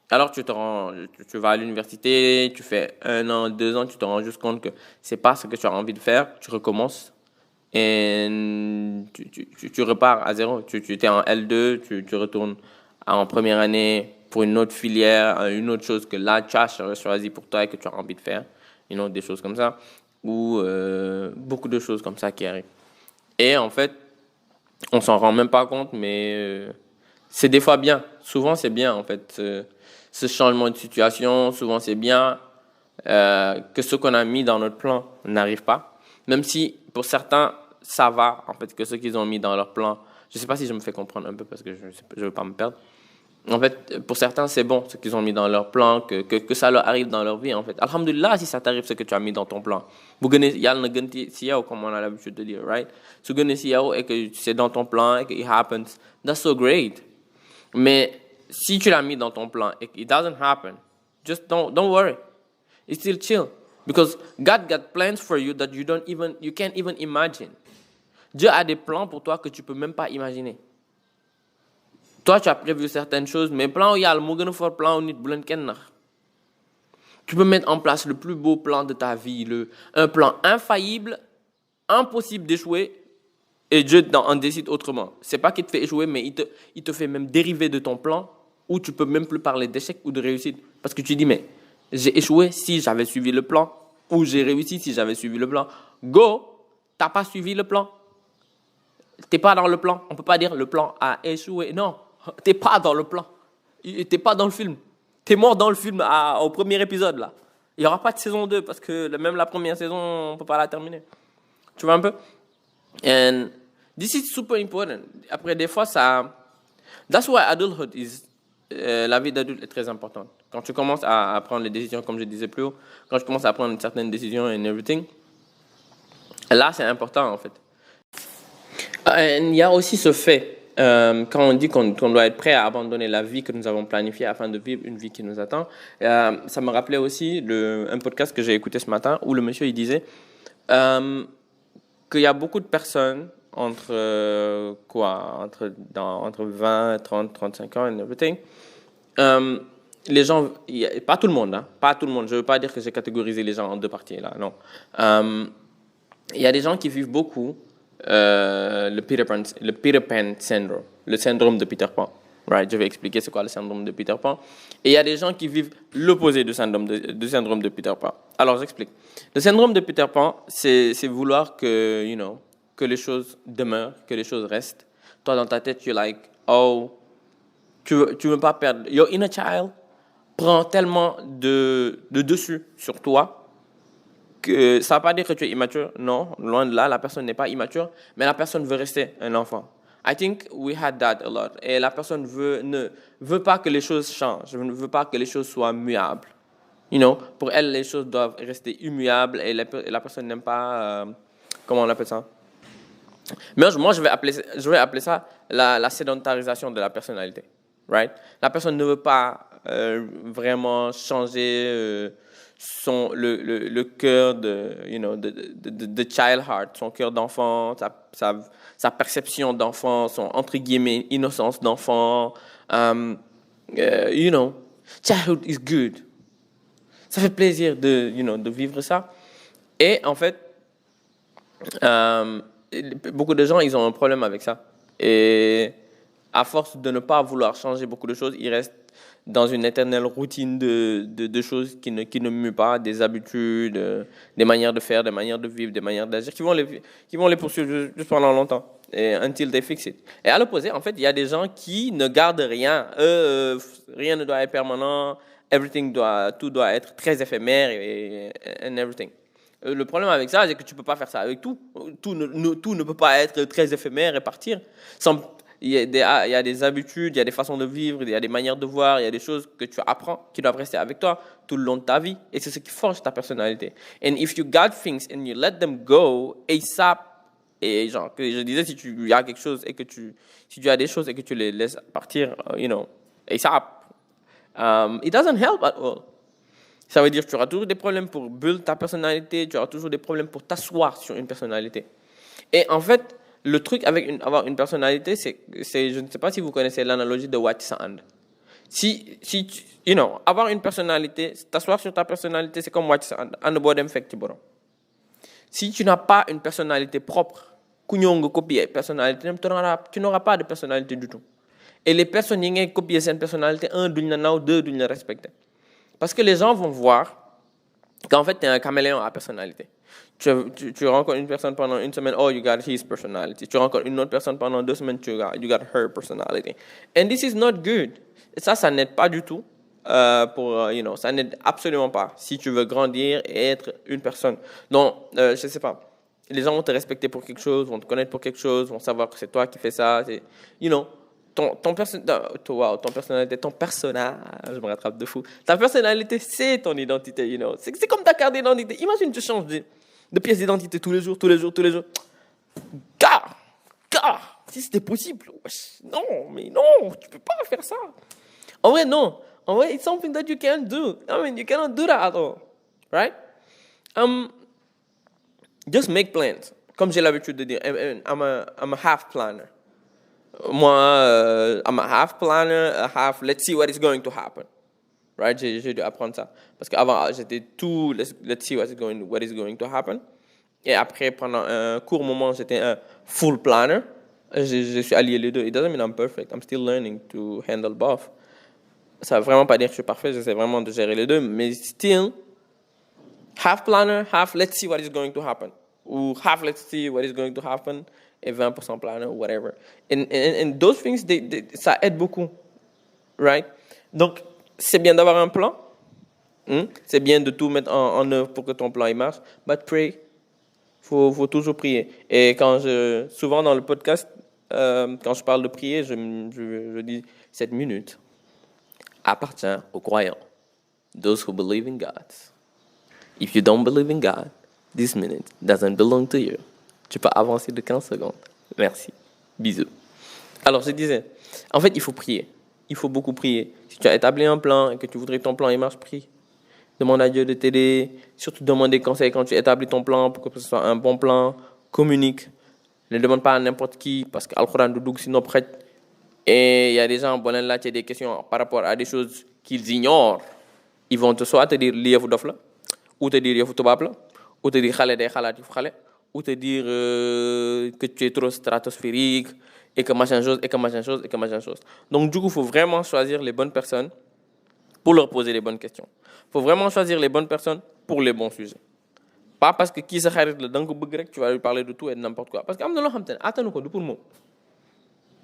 Alors tu vas à l'université, tu fais 1 an, 2 ans, tu te rends juste compte que c'est pas ce que tu as envie de faire, tu recommences et tu repars à zéro. Tu étais en L2, tu retournes en première année pour une autre filière, une autre chose que là tu as choisi pour toi et que tu as envie de faire, des choses comme ça, ou beaucoup de choses comme ça qui arrivent. Et en fait, on s'en rend même pas compte, mais c'est des fois bien. Souvent, c'est bien, en fait. Ce changement de situation, souvent, c'est bien que ce qu'on a mis dans notre plan n'arrive pas. Même si, pour certains, ça va, en fait, que ce qu'ils ont mis dans leur plan. Je ne sais pas si je me fais comprendre un peu parce que je ne veux pas me perdre. En fait, pour certains, c'est bon ce qu'ils ont mis dans leur plan, que ça leur arrive dans leur vie, en fait. Alhamdulillah, si ça t'arrive ce que tu as mis dans ton plan. Bu gënee yàlla na gën ci yow, comme on a l'habitude de dire, right? Su gënee ci yow et que c'est dans ton plan et que it happens, that's so great. Mais si tu l'as mis dans ton plan et it doesn't happen, just don't worry. It's still chill. Because God got plans for you that you can't even imagine. Dieu a des plans pour toi que tu peux même pas imaginer. Toi, tu as prévu certaines choses, mais plan où il y a le mot fort plan où nit bu len kenn nax. Tu peux mettre en place le plus beau plan de ta vie, un plan infaillible, impossible d'échouer, et Dieu en décide autrement. C'est pas qu'il te fait échouer, mais il te fait même dériver de ton plan, où tu peux même plus parler d'échec ou de réussite. Parce que tu dis, mais j'ai échoué si j'avais suivi le plan, ou j'ai réussi si j'avais suivi le plan. Go, t'as pas suivi le plan. T'es pas dans le plan. On peut pas dire le plan a échoué. Non, t'es pas dans le plan. T'es pas dans le film. T'es mort dans le film au premier épisode, là. Il n'y aura pas de saison 2 parce que même la première saison, on ne peut pas la terminer. Tu vois un peu? And this is super important. Après, des fois, that's why adulthood is... la vie d'adulte est très importante. Quand tu commences à prendre les décisions, comme je disais plus haut, quand tu commences à prendre certaines décisions and everything, là, c'est important, en fait. Il y a aussi ce fait, quand on dit qu'on doit être prêt à abandonner la vie que nous avons planifiée afin de vivre une vie qui nous attend, ça me rappelait aussi un podcast que j'ai écouté ce matin où le monsieur il disait qu'il y a beaucoup de personnes entre 20, 30, 35 ans and everything. Les gens, pas tout le monde, hein, pas tout le monde. Je veux pas dire que j'ai catégorisé les gens en deux parties là, non. Il y a des gens qui vivent beaucoup le Peter Pan syndrome, le syndrome de Peter Pan. Right, je vais expliquer c'est quoi le syndrome de Peter Pan. Et il y a des gens qui vivent l'opposé du syndrome de Peter Pan. Alors j'explique. Le syndrome de Peter Pan, c'est vouloir que les choses demeurent, que les choses restent. Toi dans ta tête, tu es like, oh, tu veux pas perdre. Your inner child prend tellement de dessus sur toi que ça ne veut pas dire que tu es immature. Non, loin de là, la personne n'est pas immature, mais la personne veut rester un enfant. I think we had that a lot. Et la personne ne veut pas que les choses changent, ne veut pas que les choses soient muables. Pour elle, les choses doivent rester immuables et la personne n'aime pas, comment on appelle ça? Mais moi, je vais appeler ça la sédentarisation de la personnalité. Right? La personne ne veut pas vraiment changer le cœur de child heart, son cœur d'enfant, sa perception d'enfant, son entre guillemets innocence d'enfant. Childhood is good. Ça fait plaisir de vivre ça. Et en fait, beaucoup de gens, ils ont un problème avec ça. Et à force de ne pas vouloir changer beaucoup de choses, ils restent dans une éternelle routine de choses qui ne muent pas, des habitudes, des manières de faire, des manières de vivre, des manières d'agir, qui vont les poursuivre juste pendant longtemps, until they fix it. Et à l'opposé, en fait, il y a des gens qui ne gardent rien. Rien ne doit être permanent, tout doit être très éphémère and everything. Le problème avec ça, c'est que tu ne peux pas faire ça avec tout. Tout ne peut pas être très éphémère et partir. Il y a des habitudes, il y a des façons de vivre, il y a des manières de voir, il y a des choses que tu apprends qui doivent rester avec toi tout le long de ta vie. Et c'est ce qui forge ta personnalité. And if you got things and you let them go, ASAP, et genre, que je disais, si tu as quelque chose et si tu as des choses et que tu les laisses partir, ASAP, it doesn't help at all. Ça veut dire que tu auras toujours des problèmes pour build ta personnalité, tu auras toujours des problèmes pour t'asseoir sur une personnalité. Et en fait, le truc avec avoir une personnalité, c'est, je ne sais pas si vous connaissez l'analogie de white sand. Avoir une personnalité, t'asseoir sur ta personnalité, c'est comme wàcc ànd boo dem fekk ci borom. Si tu n'as pas une personnalité propre, ku ñëw nga copier personnalité, tu n'auras pas de personnalité du tout. Et les personnes qui ont copié cette personnalité, un, duñ la naw, deux, duñ la respecter. Parce que les gens vont voir qu'en fait, tu es un caméléon à personnalité. Tu rencontres une personne pendant une semaine, oh, you got his personality. Tu rencontres une autre personne pendant 2 semaines, you got her personality. And this is not good. Et ça n'aide pas du tout. Ça n'aide absolument pas si tu veux grandir et être une personne. Donc, je sais pas. Les gens vont te respecter pour quelque chose, vont te connaître pour quelque chose, vont savoir que c'est toi qui fais ça. Ton personnalité, ton personnage, je me rattrape de fou. Ta personnalité, c'est ton identité, C'est comme ta carte d'identité. Imagine, tu changes de pièce d'identité tous les jours. Gars, si c'était possible. Non, mais non, tu peux pas faire ça. En vrai, non. En vrai, it's something that you can't do. I mean, you cannot do that at all. Right? Just make plans. Comme j'ai l'habitude de dire, I'm a half planner. Moi, I'm a half planner, let's see what is going to happen. Right? J'ai dû apprendre ça. Parce qu'avant, j'étais tout, let's see what is going to happen. Et après, pendant un court moment, j'étais un full planner. Je suis allié les deux. It doesn't mean I'm perfect. I'm still learning to handle both. Ça ne veut vraiment pas dire que je suis parfait. J'essaie vraiment de gérer les deux. Mais still, half planner, half let's see what is going to happen. Ou half let's see what is going to happen. Et 20% planner, whatever. And those things, ça aide beaucoup. Right? Donc, c'est bien d'avoir un plan. C'est bien de tout mettre en œuvre pour que ton plan il marche. But pray. Faut toujours prier. Et souvent dans le podcast, quand je parle de prier, je dis 7 minutes appartient aux croyants. Those who believe in God. If you don't believe in God, this minute doesn't belong to you. Tu peux avancer de 15 secondes. Merci. Bisous. Alors, je disais, en fait, il faut prier. Il faut beaucoup prier. Si tu as établi un plan et que tu voudrais que ton plan il marche, prie. Demande à Dieu de t'aider. Surtout, demande des conseils quand tu établis ton plan pour que ce soit un bon plan. Communique. Ne demande pas à n'importe qui parce que Al-Quran du dugg si nopp xaj. Et il y a des gens, bon, là, tu as des questions par rapport à des choses qu'ils ignorent. Ils vont soit te dire lii yëfu dof la, ou te dire yëfu tubaab la, ou te dire xale day xalaat yëfu xale, ou te dire que tu es trop stratosphérique, et que machin chose. Donc, du coup, il faut vraiment choisir les bonnes personnes pour leur poser les bonnes questions. Il faut vraiment choisir les bonnes personnes pour les bons sujets. Pas parce que qui sa xarit la da nga ko bëgg rek tu vas lui parler de tout et de n'importe quoi. Parce que am na loo xam te ne attanu ko du pour moom.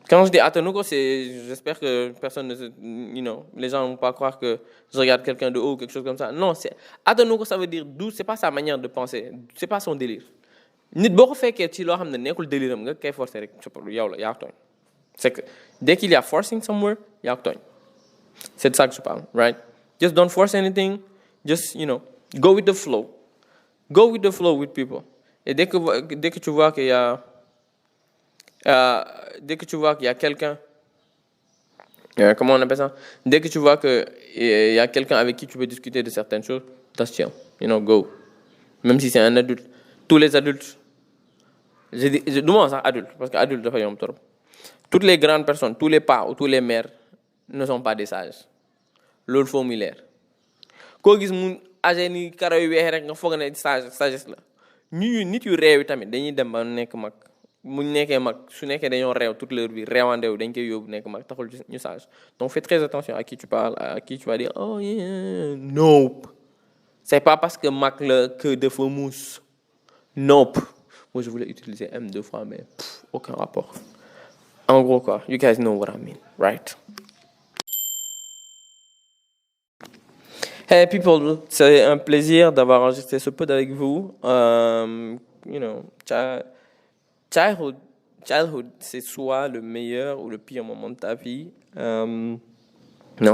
Quand je dis attanu ko, j'espère que personne les gens ne vont pas croire que je regarde quelqu'un de haut ou quelque chose comme ça. Non, attanu ko, ça veut dire c'est pas sa manière de penser, c'est pas son délire. Nit boo ko fekkee ci loo xam ne nekkul délire am nga kay forcer rek yow la yaa ko tooñ. C'est que dès qu'il y a forcing somewhere, yaa ko tooñ. C'est de ça que je parle, right? Just don't force anything. Just, go with the flow. Go with the flow with people. Et dès que tu vois qu'il y a quelqu'un, comment on appelle ça? Dès que tu vois qu'il y a quelqu'un avec qui tu peux discuter de certaines choses, that's chill. Go. Même si c'est un adulte. Tous les adultes, je demande ça adulte, parce qu'adulte dafa yomb trop. Toutes les grandes personnes, tous les pères ou tous les mères ne sont pas des sages. Loolu foo muy leer. Koo gis mu âgé ni karaw yu weex rek nga foog ne sagesse la. Nit yu réew yi tamit dañuy dem ba nekk mag. Mu nekkee mag su nekkee dañoo réew toute leur vie réewandew dañ koy yóbbu nekk mag taxul ñu sage. Donc fais très attention à qui tu parles, à qui tu vas dire oh yeah, nope. C'est pas parce que mag la que dafa muus. Nope. Moi je voulais utiliser M 2 fois mais aucun rapport. En gros quoi, you guys know what I mean, right? Hey people, c'est un plaisir d'avoir enregistré ce pod avec vous. Childhood, c'est soit le meilleur ou le pire moment de ta vie. Mais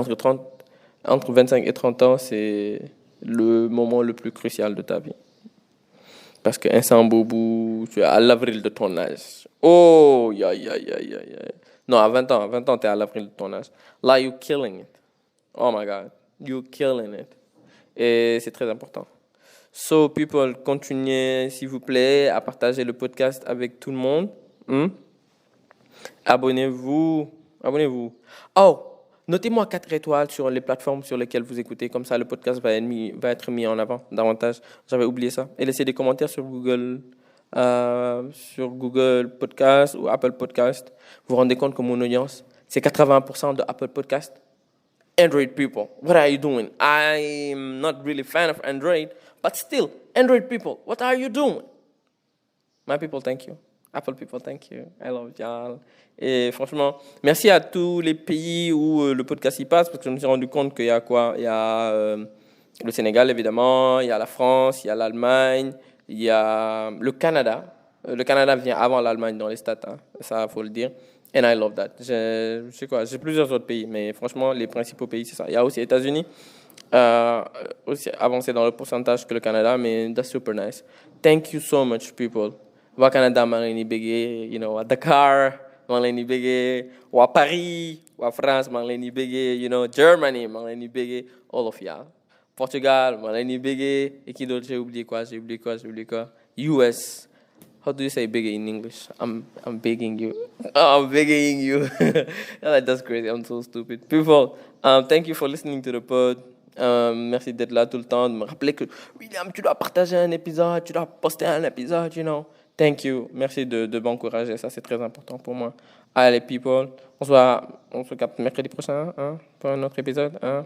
entre 25 et 30 ans, c'est le moment le plus crucial de ta vie. Parce que instant boubou, tu es à l'avril de ton âge. Oh, Non, à 20 ans, tu es à l'avril de ton âge. Là, you're killing it. Oh my God. You're killing it. Et c'est très important. So, people, continuez, s'il vous plaît, à partager le podcast avec tout le monde. Abonnez-vous. Oh, Notez-moi 4 étoiles sur les plateformes sur lesquelles vous écoutez. Comme ça, le podcast va être mis en avant davantage. J'avais oublié ça. Et laissez des commentaires sur Google Podcast ou Apple Podcast. Vous vous rendez compte que mon audience, c'est 80% de Apple Podcast. Android people, what are you doing? I'm not really fan of Android, but still, Android people, what are you doing? My people, thank you. Apple people, thank you. I love y'all. Et franchement, merci à tous les pays où le podcast y passe, parce que je me suis rendu compte qu'il y a quoi? Il y a le Sénégal, évidemment, il y a la France, il y a l'Allemagne, il y a le Canada. Le Canada vient avant l'Allemagne dans les stats, hein. Ça, il faut le dire. And I love that. J'ai plusieurs autres pays, mais franchement, les principaux pays, c'est ça. Il y a aussi les États-Unis, aussi avancé dans le pourcentage que le Canada, mais that's super nice. Thank you so much, people. Wa Canada, maa ngi leen di bëggee, wa Dakar, maa ngi leen di bëggee, wa Paris, wa France, maa ngi leen di bëggee, Germany, maa ngi leen di bëggee, all of y'all. Portugal, maa ngi leen di bëggee, et qui d'autre, j'ai oublié quoi? US. How do you say bigger in English? I'm begging you. Oh, I'm begging you. That's crazy. I'm so stupid. People, thank you for listening to the pod. Merci d'être là tout le temps, de me rappeler que William, tu dois partager un épisode, tu dois poster un épisode, Thank you. Merci de m'encourager. Ça, c'est très important pour moi. Allez, people, on se capte mercredi prochain, hein, pour un autre épisode. Hein.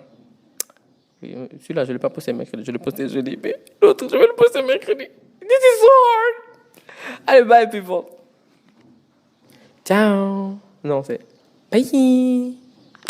Celui-là, je ne l'ai pas posté mercredi. Je l'ai posté jeudi. Mais l'autre, je vais le poster mercredi. This is so hard. Allez, bye, people. Ciao. Non, c'est bye.